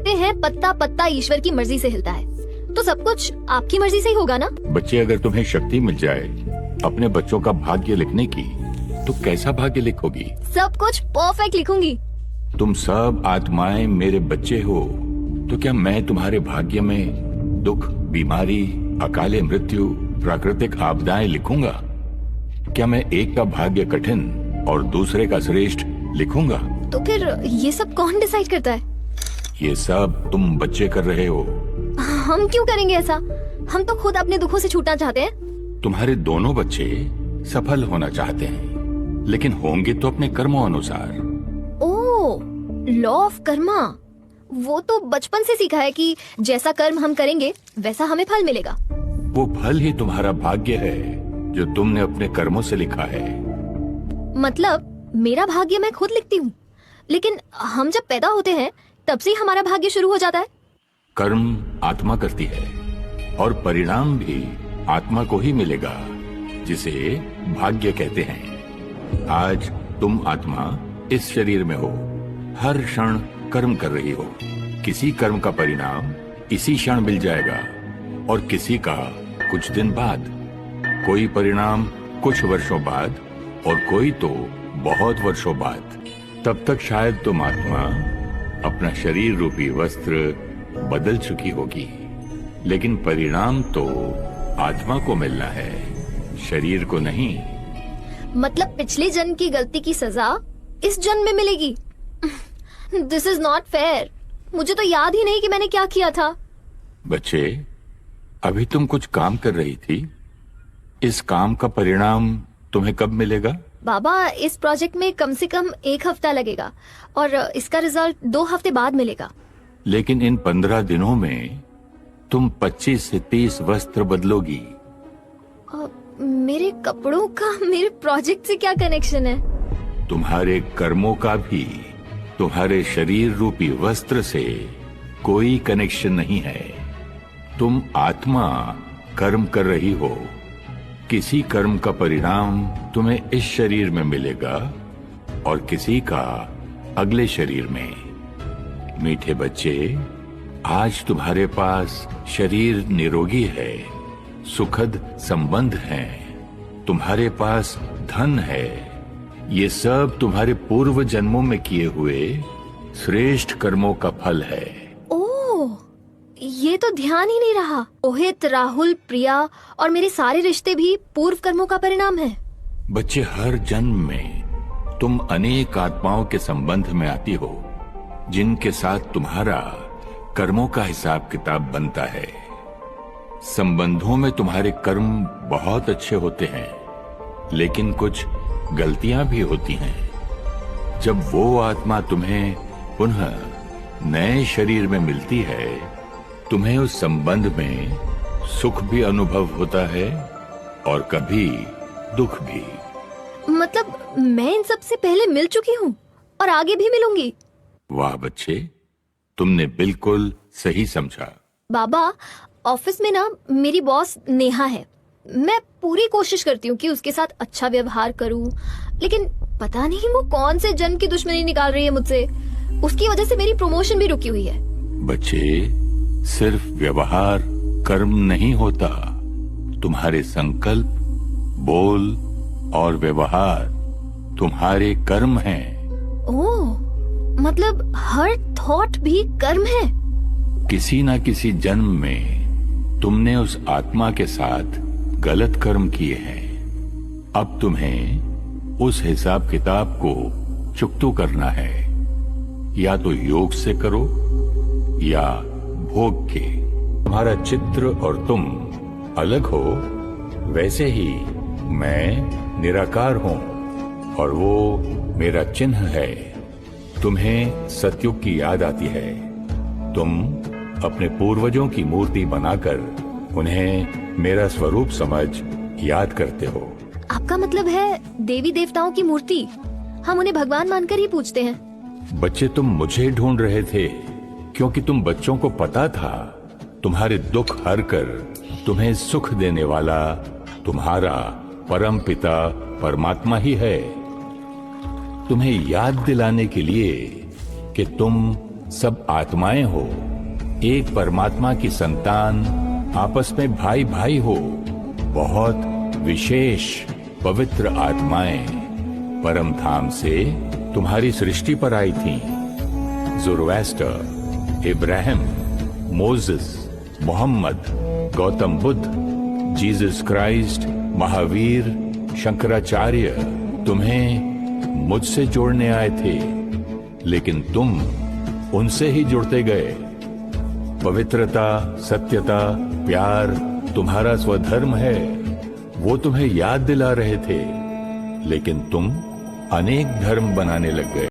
कहते हैं पत्ता पत्ता ईश्वर की मर्जी से हिलता है, तो सब कुछ आपकी मर्जी से ही होगा ना? बच्चे, अगर तुम्हें शक्ति मिल जाए अपने बच्चों का भाग्य लिखने की, तो कैसा भाग्य लिखोगी? सब कुछ परफेक्ट लिखूंगी। तुम सब आत्माएं मेरे बच्चे हो, तो क्या मैं तुम्हारे भाग्य में दुख, बीमारी, अकाले मृत्यु, प्राकृतिक आपदाएं लिखूंगा? क्या मैं एक का भाग्य कठिन और दूसरे का श्रेष्ठ लिखूंगा? तो फिर ये सब कौन डिसाइड करता है? ये सब तुम बच्चे कर रहे हो। हम क्यों करेंगे ऐसा? हम तो खुद अपने दुखों से छूटना चाहते हैं। तुम्हारे दोनों बच्चे सफल होना चाहते हैं, लेकिन होंगे तो अपने कर्मों अनुसार। ओह, लॉ ऑफ कर्मा। वो तो बचपन से सीखा है कि जैसा कर्म हम करेंगे वैसा हमें फल मिलेगा। वो फल ही तुम्हारा भाग्य है जो तुमने अपने कर्मों से लिखा है। मतलब मेरा भाग्य मैं खुद लिखती हूँ, लेकिन हम जब पैदा होते हैं तब से ही हमारा भाग्य शुरू हो जाता है। कर्म आत्मा करती है और परिणाम भी आत्मा को ही मिलेगा, जिसे भाग्य कहते हैं। आज तुम आत्मा इस शरीर में हो, हर क्षण कर्म कर रही हो। किसी कर्म का परिणाम इसी क्षण मिल जाएगा और किसी का कुछ दिन बाद, कोई परिणाम कुछ वर्षों बाद और कोई तो बहुत वर्षों बाद। तब तक शायद तुम आत्मा अपना शरीर रूपी वस्त्र बदल चुकी होगी, लेकिन परिणाम तो आत्मा को मिलना है, शरीर को नहीं। मतलब पिछले जन्म की गलती की सजा इस जन्म में मिलेगी। This is not fair. मुझे तो याद ही नहीं कि मैंने क्या किया था। बच्चे, अभी तुम कुछ काम कर रही थी, इस काम का परिणाम तुम्हें कब मिलेगा? बाबा, इस प्रोजेक्ट में कम से कम 1 हफ्ता लगेगा और इसका रिजल्ट 2 हफ्ते बाद मिलेगा। लेकिन इन 15 दिनों में तुम 25 से 30 वस्त्र बदलोगी। मेरे कपड़ों का मेरे प्रोजेक्ट से क्या कनेक्शन है? तुम्हारे कर्मों का भी तुम्हारे शरीर रूपी वस्त्र से कोई कनेक्शन नहीं है। तुम आत्मा कर्म कर रही हो, किसी कर्म का परिणाम तुम्हें इस शरीर में मिलेगा और किसी का अगले शरीर में। मीठे बच्चे, आज तुम्हारे पास शरीर निरोगी है, सुखद संबंध हैं, तुम्हारे पास धन है। ये सब तुम्हारे पूर्व जन्मों में किए हुए श्रेष्ठ कर्मों का फल है। ओह, ये तो ध्यान ही नहीं रहा। रोहित, राहुल, प्रिया और मेरे सारे रिश्ते भी पूर्व कर्मों का परिणाम है। बच्चे, हर जन्म में तुम अनेक आत्माओं के संबंध में आती हो, जिनके साथ तुम्हारा कर्मों का हिसाब किताब बनता है। संबंधों में तुम्हारे कर्म बहुत अच्छे होते हैं, लेकिन कुछ गलतियां भी होती हैं। जब वो आत्मा तुम्हें पुनः नए शरीर में मिलती है, तुम्हें उस संबंध में सुख भी अनुभव होता है और कभी दुख भी। मतलब मैं इन सब से पहले मिल चुकी हूँ और आगे भी मिलूंगी। वाह बच्चे, तुमने बिल्कुल सही समझा। बाबा, ऑफिस में ना मेरी बॉस नेहा है। मैं पूरी कोशिश करती हूँ कि उसके साथ अच्छा व्यवहार करूँ, लेकिन पता नहीं वो कौन से जन्म की दुश्मनी निकाल रही है मुझसे। उसकी वजह से मेरी प्रमोशन भी रुकी हुई है। बच्चे, सिर्फ व्यवहार कर्म नहीं होता। तुम्हारे संकल्प, बोल और व्यवहार तुम्हारे कर्म हैं। ओह, मतलब हर थॉट भी कर्म है। किसी ना किसी जन्म में तुमने उस आत्मा के साथ गलत कर्म किए हैं। अब तुम्हें उस हिसाब किताब को चुकता करना है। या तो योग से करो या भोग के। तुम्हारा चित्र और तुम अलग हो, वैसे ही मैं निराकार हूँ और वो मेरा चिन्ह है। तुम्हें सतयुग की याद आती है। तुम अपने पूर्वजों की मूर्ति बनाकर उन्हें मेरा स्वरूप समझ याद करते हो। आपका मतलब है देवी देवताओं की मूर्ति हम उन्हें भगवान मानकर ही पूजते हैं। बच्चे, तुम मुझे ढूंढ रहे थे क्योंकि तुम बच्चों को पता था तुम्हारे दुख हर कर तुम्हें सुख देने वाला तुम्हारा परम पिता परमात्मा ही है। तुम्हें याद दिलाने के लिए कि तुम सब आत्माएं हो, एक परमात्मा की संतान, आपस में भाई भाई हो। बहुत विशेष पवित्र आत्माएं परम धाम से तुम्हारी सृष्टि पर आई थीं। Zoroaster, Ibrahim, Moses, Mohammed, Gautam Buddha, Jesus Christ, Mahavir, Shankaracharya तुम्हें मुझसे जोड़ने आए थे, लेकिन तुम उनसे ही जुड़ते गए। पवित्रता, सत्यता, प्यार तुम्हारा स्वधर्म है, वो तुम्हें याद दिला रहे थे, लेकिन तुम अनेक धर्म बनाने लग गए।